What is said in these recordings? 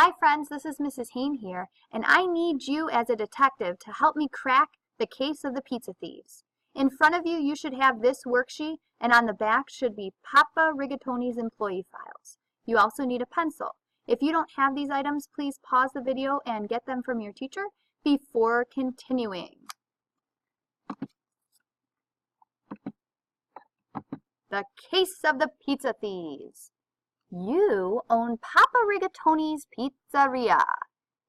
Hi friends, this is Mrs. Hain here, and I need you as a detective to help me crack the case of the pizza thieves. In front of you, you should have this worksheet, and on the back should be Papa Rigatoni's employee files. You also need a pencil. If you don't have these items, please pause the video and get them from your teacher before continuing. The case of the pizza thieves. You own Papa Rigatoni's Pizzeria.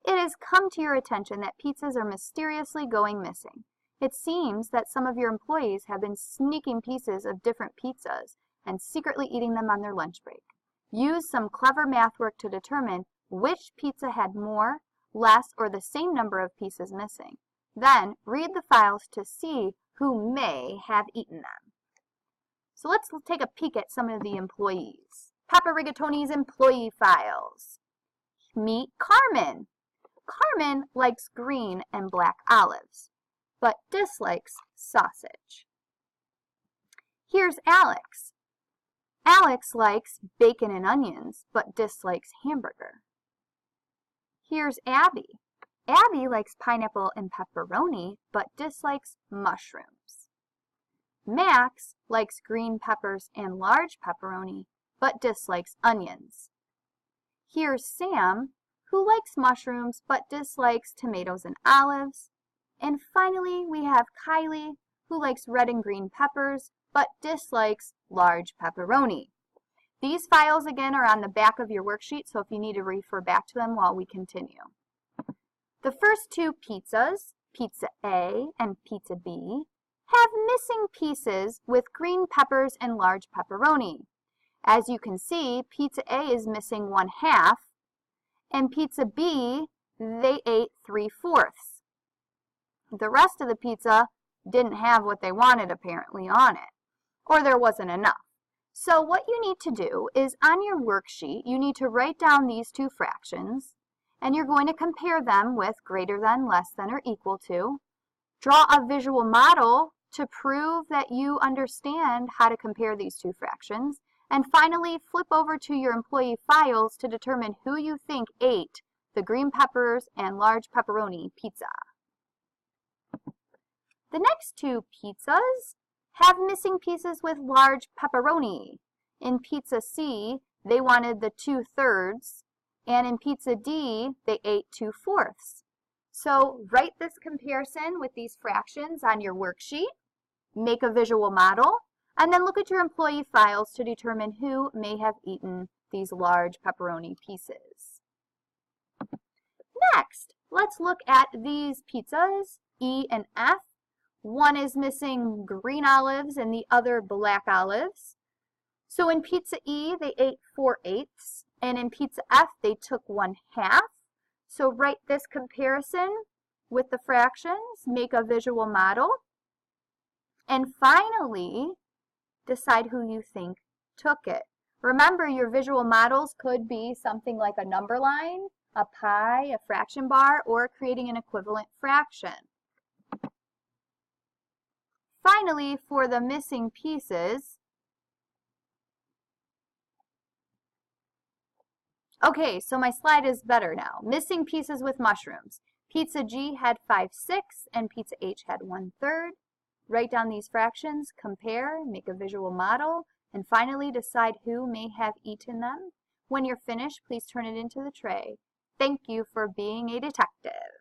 It has come to your attention that pizzas are mysteriously going missing. It seems that some of your employees have been sneaking pieces of different pizzas and secretly eating them on their lunch break. Use some clever math work to determine which pizza had more, less, or the same number of pieces missing. Then read the files to see who may have eaten them. So let's take a peek at some of the employees. Papa Rigatoni's employee files. Meet Carmen. Carmen likes green and black olives, but dislikes sausage. Here's Alex. Alex likes bacon and onions, but dislikes hamburger. Here's Abby. Abby likes pineapple and pepperoni, but dislikes mushrooms. Max likes green peppers and large pepperoni, but dislikes onions. Here's Sam, who likes mushrooms but dislikes tomatoes and olives. And finally, we have Kylie, who likes red and green peppers but dislikes large pepperoni. These files again are on the back of your worksheet, so if you need to refer back to them while we continue. The first two pizzas, Pizza A and Pizza B, have missing pieces with green peppers and large pepperoni. As you can see, Pizza A is missing 1/2, and Pizza B, they ate 3/4. The rest of the pizza didn't have what they wanted apparently on it, or there wasn't enough. So what you need to do is on your worksheet, you need to write down these two fractions, and you're going to compare them with greater than, less than, or equal to. Draw a visual model to prove that you understand how to compare these two fractions. And finally, flip over to your employee files to determine who you think ate the green peppers and large pepperoni pizza. The next two pizzas have missing pieces with large pepperoni. In Pizza C, they wanted the 2/3, and in Pizza D, they ate 2/4. So write this comparison with these fractions on your worksheet, make a visual model, and then look at your employee files to determine who may have eaten these large pepperoni pieces. Next, let's look at these pizzas, E and F. One is missing green olives and the other black olives. So in Pizza E, they ate 4/8, and in Pizza F, they took 1/2. So write this comparison with the fractions, make a visual model, and finally, decide who you think took it. Remember, your visual models could be something like a number line, a pie, a fraction bar, or creating an equivalent fraction. Finally, for the missing pieces, okay, so my slide is better now. Missing pieces with mushrooms. Pizza G had 5/6 and Pizza H had 1/3. Write down these fractions, compare, make a visual model, and finally decide who may have eaten them. When you're finished, please turn it into the tray. Thank you for being a detective.